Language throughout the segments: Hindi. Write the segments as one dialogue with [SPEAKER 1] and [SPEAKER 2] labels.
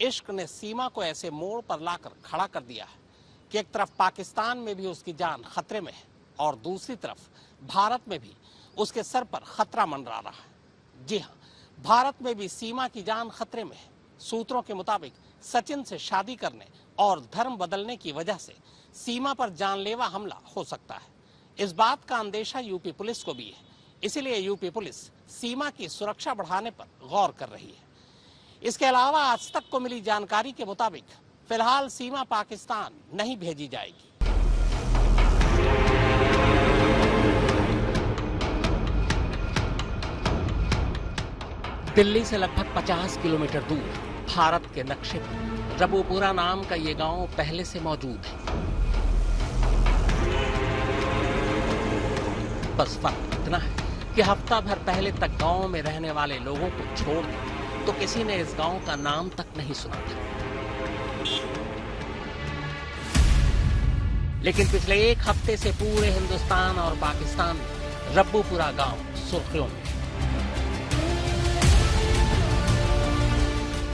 [SPEAKER 1] इश्क ने सीमा को ऐसे मोड़ पर लाकर खड़ा कर दिया है कि एक तरफ पाकिस्तान में भी उसकी जान खतरे में है और दूसरी तरफ भारत में भी उसके सर पर खतरा मंडरा रहा है। जी हाँ, भारत में भी सीमा की जान खतरे में है। सूत्रों के मुताबिक सचिन से शादी करने और धर्म बदलने की वजह से सीमा पर जानलेवा हमला हो सकता है। इस बात का अंदेशा यूपी पुलिस को भी है, इसीलिए यूपी पुलिस सीमा की सुरक्षा बढ़ाने पर गौर कर रही है। इसके अलावा आज तक को मिली जानकारी के मुताबिक फिलहाल सीमा पाकिस्तान नहीं भेजी जाएगी। दिल्ली से लगभग 50 किलोमीटर दूर भारत के नक्शे पर रबूपुरा नाम का ये गांव पहले से मौजूद है। बस फर्क इतना है कि हफ्ता भर पहले तक गांव में रहने वाले लोगों को छोड़ दें तो किसी ने इस गांव का नाम तक नहीं सुना था। लेकिन पिछले एक हफ्ते से पूरे हिंदुस्तान और पाकिस्तान में रब्बूपुरा गांव सुर्खियों में।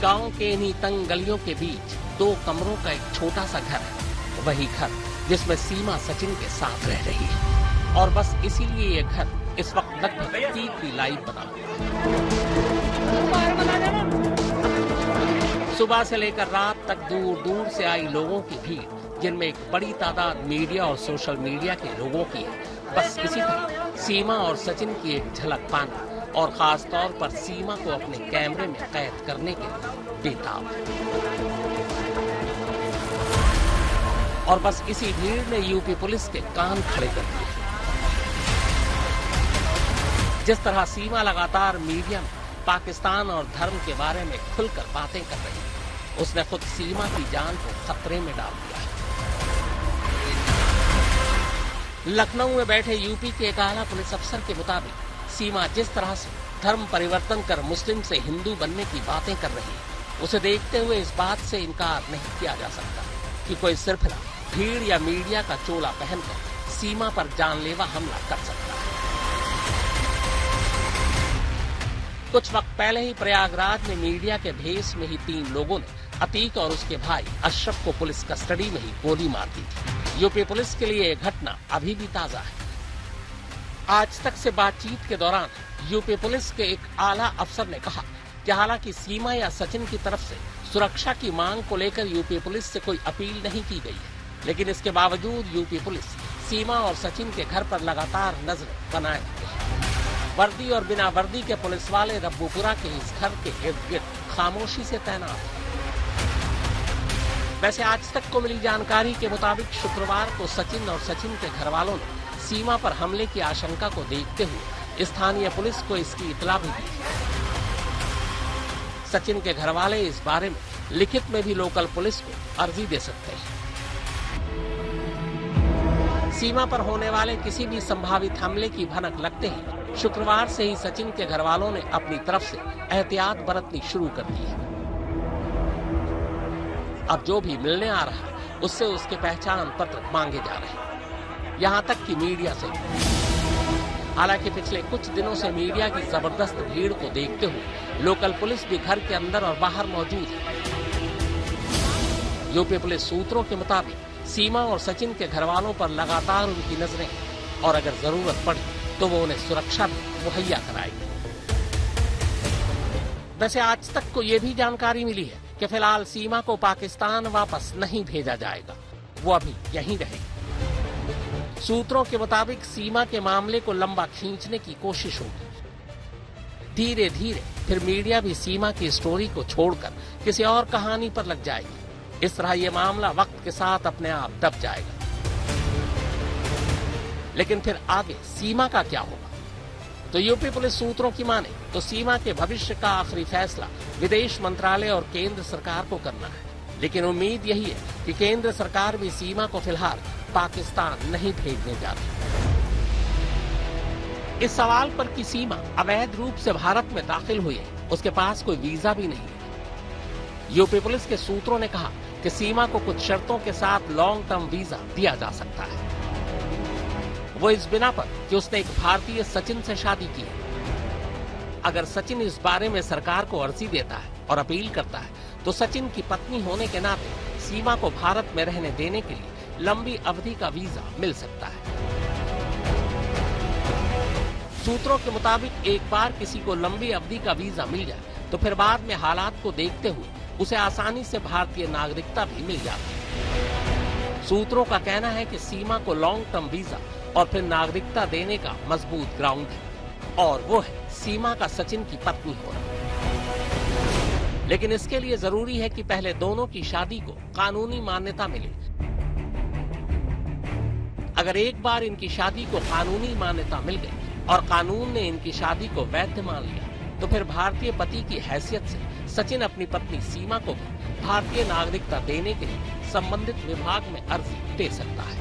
[SPEAKER 1] गांव के इन्हीं तंग गलियों के बीच 2 कमरों का एक छोटा सा घर है, वही घर जिसमें सीमा सचिन के साथ रह रही है। और बस इसीलिए ये घर इस वक्त लगभग टीवी लाइव बना हुआ। सुबह से लेकर रात तक दूर दूर से आई लोगों की भीड़, जिनमें एक बड़ी तादाद मीडिया और सोशल मीडिया के लोगों की है, बस इसी तरह सीमा और सचिन की एक झलक पाने और खास तौर पर सीमा को अपने कैमरे में कैद करने के लिए बेताब है। और बस इसी भीड़ ने यूपी पुलिस के कान खड़े कर दिए। जिस तरह सीमा लगातार मीडिया में पाकिस्तान और धर्म के बारे में खुलकर बातें कर रही है, उसने खुद सीमा की जान को खतरे में डाल दिया है। लखनऊ में बैठे यूपी के एक आला पुलिस अफसर के मुताबिक सीमा जिस तरह से धर्म परिवर्तन कर मुस्लिम से हिंदू बनने की बातें कर रही है, उसे देखते हुए इस बात से इनकार नहीं किया जा सकता कि कोई सिर्फ भीड़ या मीडिया का चोला पहनकर सीमा पर जानलेवा हमला कर सकता है। कुछ वक्त पहले ही प्रयागराज में मीडिया के भेष में ही 3 लोगों ने अतीक और उसके भाई अशरफ को पुलिस कस्टडी में ही गोली मार दी थी। यूपी पुलिस के लिए यह घटना अभी भी ताजा है। आज तक से बातचीत के दौरान यूपी पुलिस के एक आला अफसर ने कहा कि हालांकि सीमा या सचिन की तरफ से सुरक्षा की मांग को लेकर यूपी पुलिस से कोई अपील नहीं की गई है, लेकिन इसके बावजूद यूपी पुलिस सीमा और सचिन के घर पर लगातार नजर बनाए हुए है। वर्दी और बिना वर्दी के पुलिस वाले रब्बूपुरा के इस घर के इर्द गिर्द खामोशी से तैनात हैं। वैसे आज तक को मिली जानकारी के मुताबिक शुक्रवार को सचिन और सचिन के घर वालों ने सीमा पर हमले की आशंका को देखते हुए स्थानीय पुलिस को इसकी इतला भी दी। सचिन के घर वाले इस बारे में लिखित में भी लोकल पुलिस को अर्जी दे सकते हैं। सीमा पर होने वाले किसी भी संभावित हमले की भनक लगते ही शुक्रवार से ही सचिन के घर वालों ने अपनी तरफ से एहतियात बरतनी शुरू कर दी है। अब जो भी मिलने आ रहा है उससे उसके पहचान पत्र मांगे जा रहे हैं, यहाँ तक कि मीडिया से। हालांकि पिछले कुछ दिनों से मीडिया की जबरदस्त भीड़ को देखते हुए लोकल पुलिस भी घर के अंदर और बाहर मौजूद है। यूपी पुलिस सूत्रों के मुताबिक सीमा और सचिन के घर वालों पर लगातार उनकी नजरें और अगर जरूरत पड़ी तो वो उन्हें सुरक्षा भी मुहैया कराएगी। वैसे आज तक को ये भी जानकारी मिली है कि फिलहाल सीमा को पाकिस्तान वापस नहीं भेजा जाएगा, वो अभी यहीं रहेगी। सूत्रों के मुताबिक सीमा के मामले को लंबा खींचने की कोशिश होगी। धीरे धीरे फिर मीडिया भी सीमा की स्टोरी को छोड़कर किसी और कहानी पर लग जाएगी। इस तरह ये मामला वक्त के साथ अपने आप दब जाएगा। लेकिन फिर आगे सीमा का क्या होगा? तो यूपी पुलिस सूत्रों की माने तो सीमा के भविष्य का आखिरी फैसला विदेश मंत्रालय और केंद्र सरकार को करना है। लेकिन उम्मीद यही है कि केंद्र सरकार भी सीमा को फिलहाल पाकिस्तान नहीं भेजने जा रही। इस सवाल पर कि सीमा अवैध रूप से भारत में दाखिल हुई है, उसके पास कोई वीजा भी नहीं है। यूपी पुलिस के सूत्रों ने कहा कि सीमा को कुछ शर्तों के साथ लॉन्ग टर्म वीजा दिया जा सकता है। वो इस बिना पर कि उसने एक भारतीय सचिन से शादी की है। अगर सचिन इस बारे में सरकार को अर्जी देता है और अपील करता है तो सचिन की पत्नी होने के नाते सीमा को भारत में रहने देने के लिए लंबी अवधि का वीजा मिल सकता है। सूत्रों के मुताबिक एक बार किसी को लंबी अवधि का वीजा मिल जाए तो फिर बाद में हालात को देखते हुए उसे आसानी से भारतीय नागरिकता भी मिल जाती है। सूत्रों का कहना है कि सीमा को लॉन्ग टर्म वीजा और फिर नागरिकता देने का मजबूत ग्राउंड है, और वो है सीमा का सचिन की पत्नी होना। लेकिन इसके लिए जरूरी है कि पहले दोनों की शादी को कानूनी मान्यता मिले। अगर एक बार इनकी शादी को कानूनी मान्यता मिल गई और कानून ने इनकी शादी को वैध मान लिया तो फिर भारतीय पति की हैसियत से सचिन अपनी पत्नी सीमा को भी भारतीय नागरिकता देने के लिए संबंधित विभाग में अर्जी दे सकता है।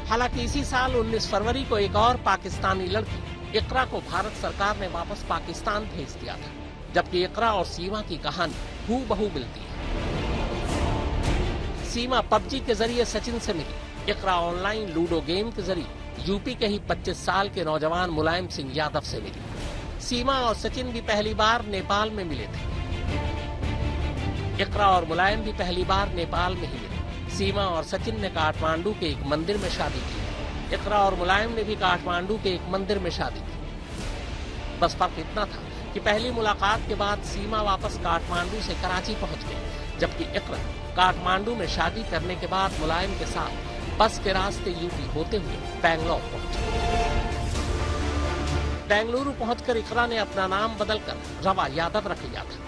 [SPEAKER 1] हालांकि इसी साल 19 फरवरी को एक और पाकिस्तानी लड़की इकरा को भारत सरकार ने वापस पाकिस्तान भेज दिया था, जबकि इकरा और सीमा की कहानी हूबहू मिलती है। सीमा पबजी के जरिए सचिन से मिली, इकरा ऑनलाइन लूडो गेम के जरिए यूपी के ही 25 साल के नौजवान मुलायम सिंह यादव से मिली। सीमा और सचिन भी पहली बार नेपाल में मिले थे। इकरा और मुलायम भी पहली बार नेपाल में ही मिले। सीमा और सचिन ने काठमांडू के एक मंदिर में शादी की। इकरा और मुलायम ने भी काठमांडू के एक मंदिर में शादी की। बस फर्क इतना था कि पहली मुलाकात के बाद सीमा वापस काठमांडू से कराची पहुंच गई, जबकि इकरा काठमांडू में शादी करने के बाद मुलायम के साथ बस के रास्ते यूपी होते हुए बेंगलोर पहुंचे। बेंगलुरु पहुंचकर इकरा ने अपना नाम बदलकर रवा यादव रख लिया था।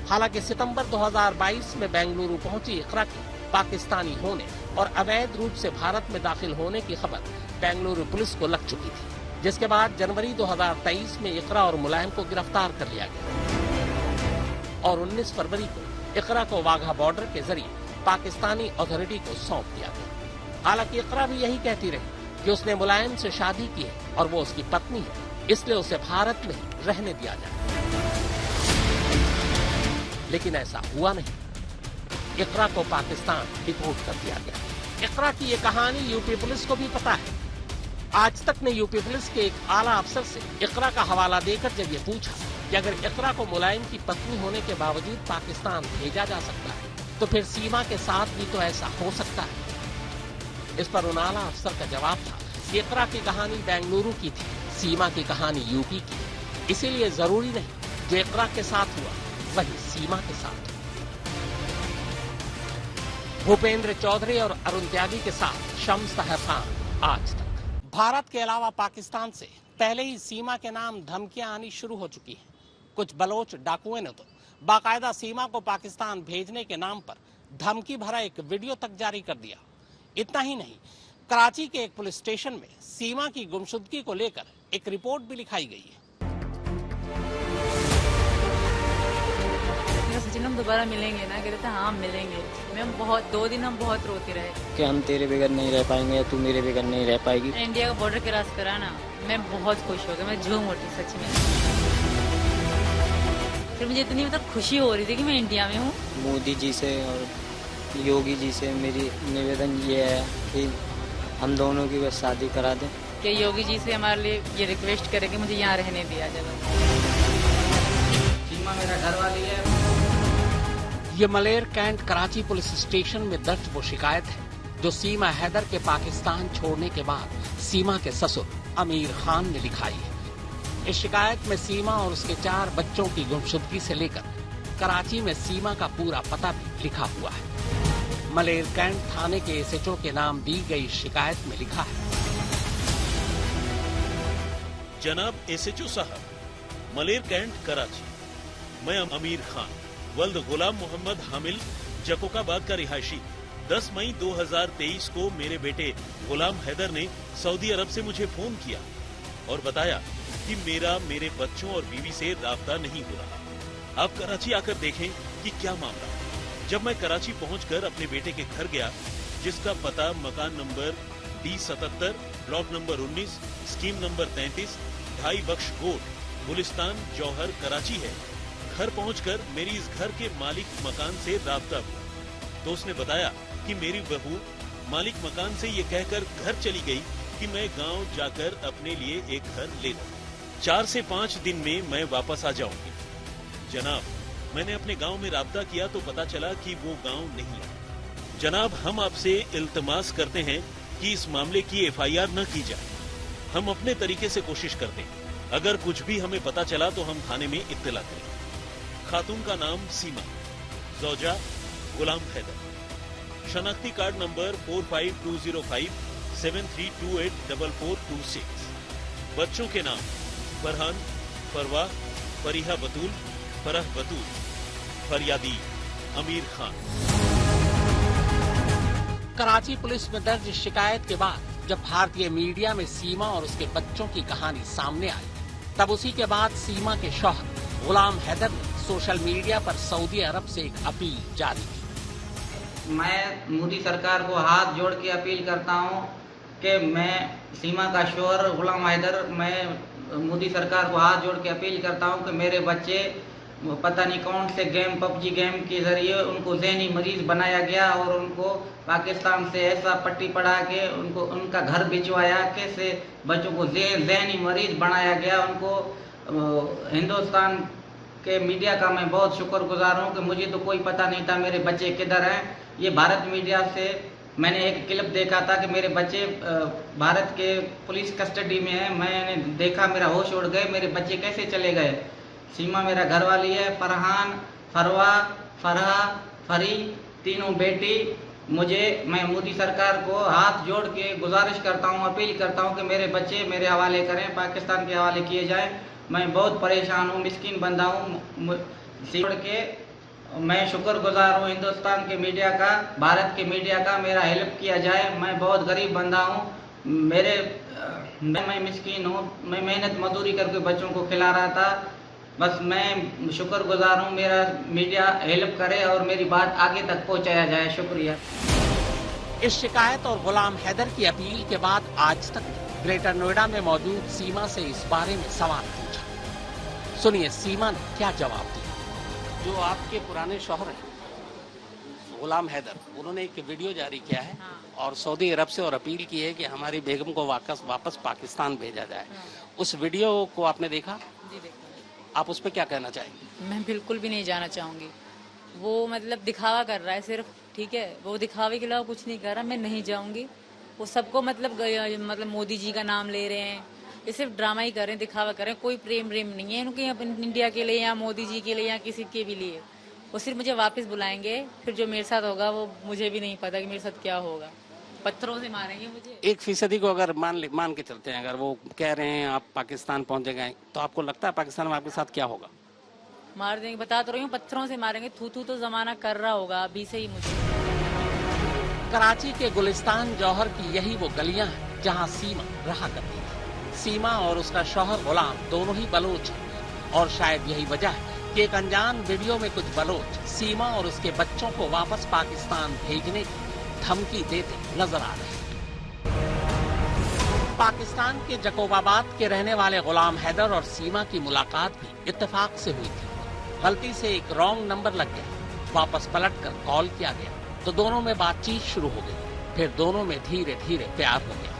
[SPEAKER 1] हालांकि सितंबर 2022 में बेंगलुरु पहुंची इकरा की पाकिस्तानी होने और अवैध रूप से भारत में दाखिल होने की खबर बेंगलुरु पुलिस को लग चुकी थी, जिसके बाद जनवरी 2023 में इकरा और मुलायम को गिरफ्तार कर लिया गया और 19 फरवरी को इकरा को वाघा बॉर्डर के जरिए पाकिस्तानी अथॉरिटी को सौंप दिया गया। हालांकि इकरा भी यही कहती रही कि उसने मुलायम से शादी की है और वो उसकी पत्नी है, इसलिए उसे भारत में ही रहने दिया जाए। लेकिन ऐसा हुआ नहीं। इकरा को पाकिस्तान डिपोर्ट कर दिया गया। इकरा की ये कहानी यूपी पुलिस को भी पता है। आज तक ने यूपी पुलिस के एक आला अफसर से इकरा का हवाला देकर जब ये पूछा कि अगर इकरा को मुलायम की पत्नी होने के बावजूद पाकिस्तान भेजा जा सकता है तो फिर सीमा के साथ भी तो ऐसा हो सकता है। इस पर उन आला अफसर का जवाब था कि इकरा की कहानी बेंगलुरु की थी, सीमा की कहानी यूपी की, इसीलिए जरूरी नहीं जो इकरा के साथ हुआ वही सीमा के साथ। भूपेंद्र चौधरी और अरुण त्यागी के साथ शम्स तहर खान, आज तक। भारत के अलावा पाकिस्तान से पहले ही सीमा के नाम धमकियां आनी शुरू हो चुकी हैं। कुछ बलोच डाकुओं ने तो बाकायदा सीमा को पाकिस्तान भेजने के नाम पर धमकी भरा एक वीडियो तक जारी कर दिया। इतना ही नहीं, कराची के एक पुलिस स्टेशन में सीमा की गुमशुदगी को लेकर एक रिपोर्ट भी लिखाई गई है।
[SPEAKER 2] सचिन हम दोबारा मिलेंगे ना, कहते थे हाँ मिलेंगे। मैं बहुत 2 दिन हम बहुत रोते रहे
[SPEAKER 3] कि हम तेरे बगैर नहीं रह पाएंगे या तू मेरे बगैर नहीं रह पाएगी।
[SPEAKER 2] इंडिया का बॉर्डर क्रॉस करा ना, मैं बहुत खुश हो गया, मैं झूम उठी सच में। फिर मुझे इतनी खुशी हो रही थी कि मैं इंडिया में हूँ।
[SPEAKER 3] मोदी जी से और योगी जी से मेरी निवेदन ये है कि हम दोनों की बस शादी करा दें।
[SPEAKER 2] कि योगी जी से हमारे लिए ये रिक्वेस्ट करें कि मुझे यहाँ रहने दिया जाए।
[SPEAKER 3] सीमा मेरा घर वाली है।
[SPEAKER 1] ये मलेर कैंट कराची पुलिस स्टेशन में दर्ज वो शिकायत है जो सीमा हैदर के पाकिस्तान छोड़ने के बाद सीमा के ससुर अमीर खान ने लिखाई है। इस शिकायत में सीमा और उसके 4 बच्चों की गुमशुदगी से लेकर कराची में सीमा का पूरा पता भी लिखा हुआ है। मलेर कैंट थाने के एसएचओ के नाम दी गई शिकायत में लिखा है,
[SPEAKER 4] जनाब एसएचओ साहब, मलेर कैंट कराची, मैं अमीर खान वल्द गुलाम मोहम्मद हामिल जकोकाबाद का रिहायशी 10 मई 2023 को मेरे बेटे गुलाम हैदर ने सऊदी अरब से मुझे फोन किया और बताया कि मेरे बच्चों और बीवी से राब्ता नहीं हो रहा। आप कराची आकर देखें कि क्या मामला। जब मैं कराची पहुंचकर अपने बेटे के घर गया, जिसका पता मकान number D77, block number 19, scheme number 33, 2.5 बख्श गोट, गुलिस्तान, जौहर, कराची है। घर पहुंचकर मेरी इस घर के मालिक मकान से राब्ता हुआ तो उसने बताया कि मेरी बहू मालिक मकान से ये कहकर घर चली गई कि मैं गांव जाकर अपने लिए एक घर ले लूं। 4 से 5 दिन में मैं वापस आ जाऊंगी। जनाब, मैंने अपने गांव में राब्ता किया तो पता चला कि वो गांव नहीं है। जनाब, हम आपसे इल्तमास करते हैं कि इस मामले की एफआईआर न की जाए। हम अपने तरीके से कोशिश करते हैं। अगर कुछ भी हमें पता चला तो हम थाने में इत्तला करें। खातून का नाम सीमा, ज़ौजा गुलाम हैदर, शनाख्ती कार्ड नंबर 45205732844426। बच्चों के नाम फरहान, फरवा, फरीहा बतूल, फरह बतूल, फरियादी अमीर खान।
[SPEAKER 1] कराची पुलिस में दर्ज शिकायत के बाद जब भारतीय मीडिया में सीमा और उसके बच्चों की कहानी सामने आई, तब उसी के बाद सीमा के शौहर गुलाम हैदर ने सोशल मीडिया पर सऊदी अरब से एक अपील जारी की।
[SPEAKER 5] मैं मोदी सरकार को हाथ जोड़ के अपील करता हूं कि मैं सीमा का शौहर गुलाम हैदर, मैं मोदी सरकार को हाथ जोड़ के अपील करता हूं कि मेरे बच्चे पता नहीं कौन से गेम, पबजी गेम के जरिए उनको ज़हनी मरीज बनाया गया और उनको पाकिस्तान से ऐसा पट्टी पढ़ा के उनको उनका घर भिजवाया, कैसे बच्चों को ज़हनी मरीज बनाया गया। उनको हिंदुस्तान के मीडिया का मैं बहुत शुक्रगुजार हूं कि मुझे तो कोई पता नहीं था मेरे बच्चे किधर हैं। ये भारत मीडिया से मैंने एक क्लिप देखा था कि मेरे बच्चे भारत के पुलिस कस्टडी में हैं। मैंने देखा, मेरा होश उड़ गए, मेरे बच्चे कैसे चले गए। सीमा मेरा घरवाली है, फरहान, फरवा, फरहा, फरी, तीनों बेटी। मैं मोदी सरकार को हाथ जोड़ के गुजारिश करता हूं, अपील करता हूं कि मेरे बच्चे मेरे हवाले करें, पाकिस्तान के हवाले किए जाएं। मैं बहुत परेशान हूं, मिस्कीन बंदा हूं। जोड़ के मैं शुक्रगुजार हूं हिंदुस्तान के मीडिया का, भारत के मीडिया का, मेरा हेल्प किया जाए। मैं बहुत गरीब बंदा हूं, मैं मिस्कीन हूं, मैं मेहनत मजदूरी करके बच्चों को खिला रहा था। बस मैं शुक्रगुजार हूं, मेरा मीडिया हेल्प करे और मेरी बात आगे तक पहुंचाया जाए। शुक्रिया।
[SPEAKER 1] इस शिकायत और गुलाम हैदर की अपील के बाद आज तक ग्रेटर नोएडा में मौजूद सीमा से इस बारे में सवाल पूछा। सुनिए सीमा ने क्या जवाब दिया। जो आपके पुराने शौहर हैं गुलाम हैदर, उन्होंने एक वीडियो जारी किया है और सऊदी अरब से और अपील की है कि हमारी बेगम को वापस पाकिस्तान भेजा जाए। उस वीडियो को आपने देखा?
[SPEAKER 2] जी देखा।
[SPEAKER 1] आप उस पर क्या कहना चाहेंगे?
[SPEAKER 2] मैं बिल्कुल भी नहीं जाना चाहूंगी। वो मतलब दिखावा कर रहा है सिर्फ, ठीक है, वो दिखावे के अलावा कुछ नहीं कर रहा। मैं नहीं जाऊंगी। वो सबको मतलब मोदी जी का नाम ले रहे हैं, ये सिर्फ ड्रामा ही कर रहे हैं, दिखावा कर रहे हैं। कोई प्रेम नहीं है उनके इंडिया के लिए या मोदी जी के लिए या किसी के भी लिए। वो सिर्फ मुझे वापस बुलाएंगे, फिर जो मेरे साथ होगा वो मुझे भी नहीं पता कि मेरे साथ क्या होगा। पत्थरों से मारेंगे मुझे।
[SPEAKER 1] 1% को अगर मान के चलते हैं, अगर वो कह रहे हैं आप पाकिस्तान पहुंचे गए, तो आपको लगता है पाकिस्तान में आपके साथ क्या होगा?
[SPEAKER 2] मार देंगे, बता तो रही हूँ, पत्थरों से मारेंगे। थू तो जमाना कर रहा होगा अभी से ही मुझे।
[SPEAKER 1] कराची के गुलिस्तान जौहर की यही वो गलियां हैं जहां सीमा रहा करती थी। सीमा और उसका शौहर गुलाम दोनों ही बलोच हैं और शायद यही वजह है कि एक अनजान वीडियो में कुछ बलोच सीमा और उसके बच्चों को वापस पाकिस्तान भेजने की धमकी देते नजर आ रहे हैं। पाकिस्तान के जकोबाबाद के रहने वाले गुलाम हैदर और सीमा की मुलाकात भी इत्तेफाक से हुई थी। गलती से एक रॉन्ग नंबर लग गया, वापस पलटकर कॉल किया गया तो दोनों में बातचीत शुरू हो गई। फिर दोनों में धीरे धीरे प्यार हो गया।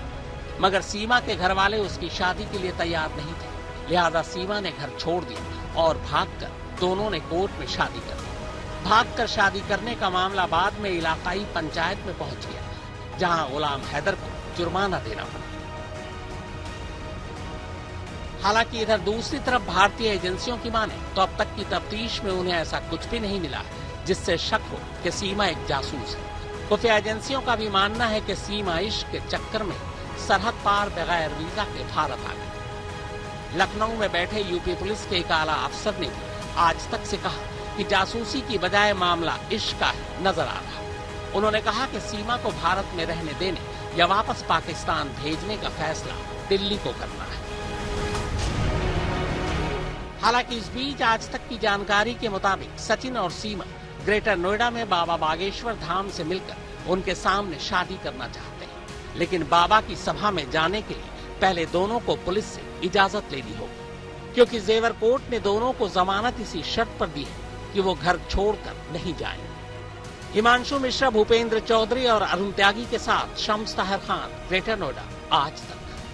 [SPEAKER 1] मगर सीमा के घर वाले उसकी शादी के लिए तैयार नहीं थे, लिहाजा सीमा ने घर छोड़ दिया और भागकर दोनों ने कोर्ट में शादी कर ली। भागकर शादी करने का मामला बाद में इलाकाई पंचायत में पहुंच गया, जहां गुलाम हैदर को जुर्माना देना पड़ा। हालांकि इधर दूसरी तरफ भारतीय एजेंसियों की माने तो अब तक की तफ्तीश में उन्हें ऐसा कुछ भी नहीं मिला जिससे शक हो कि सीमा एक जासूस है। खुफिया एजेंसियों का भी मानना है कि सीमा इश्क के चक्कर में सरहद पार बगैर वीजा के भारत आ गई। लखनऊ में बैठे यूपी पुलिस के एक आला अफसर ने आज तक से कहा कि जासूसी की बजाय मामला इश्क का नजर आ रहा। उन्होंने कहा कि सीमा को भारत में रहने देने या वापस पाकिस्तान भेजने का फैसला दिल्ली को करना है। हालांकि इस बीच आज तक की जानकारी के मुताबिक सचिन और सीमा ग्रेटर नोएडा में बाबा बागेश्वर धाम से मिलकर उनके सामने शादी करना चाहते हैं, लेकिन बाबा की सभा में जाने के लिए पहले दोनों को पुलिस से इजाजत लेनी होगी, क्योंकि जेवर कोर्ट ने दोनों को जमानत इसी शर्त पर दी है कि वो घर छोड़कर नहीं जाएंगे। हिमांशु मिश्रा, भूपेंद्र चौधरी और अरुण त्यागी के साथ शम्स ताहिर खान, ग्रेटर नोएडा, आज तक।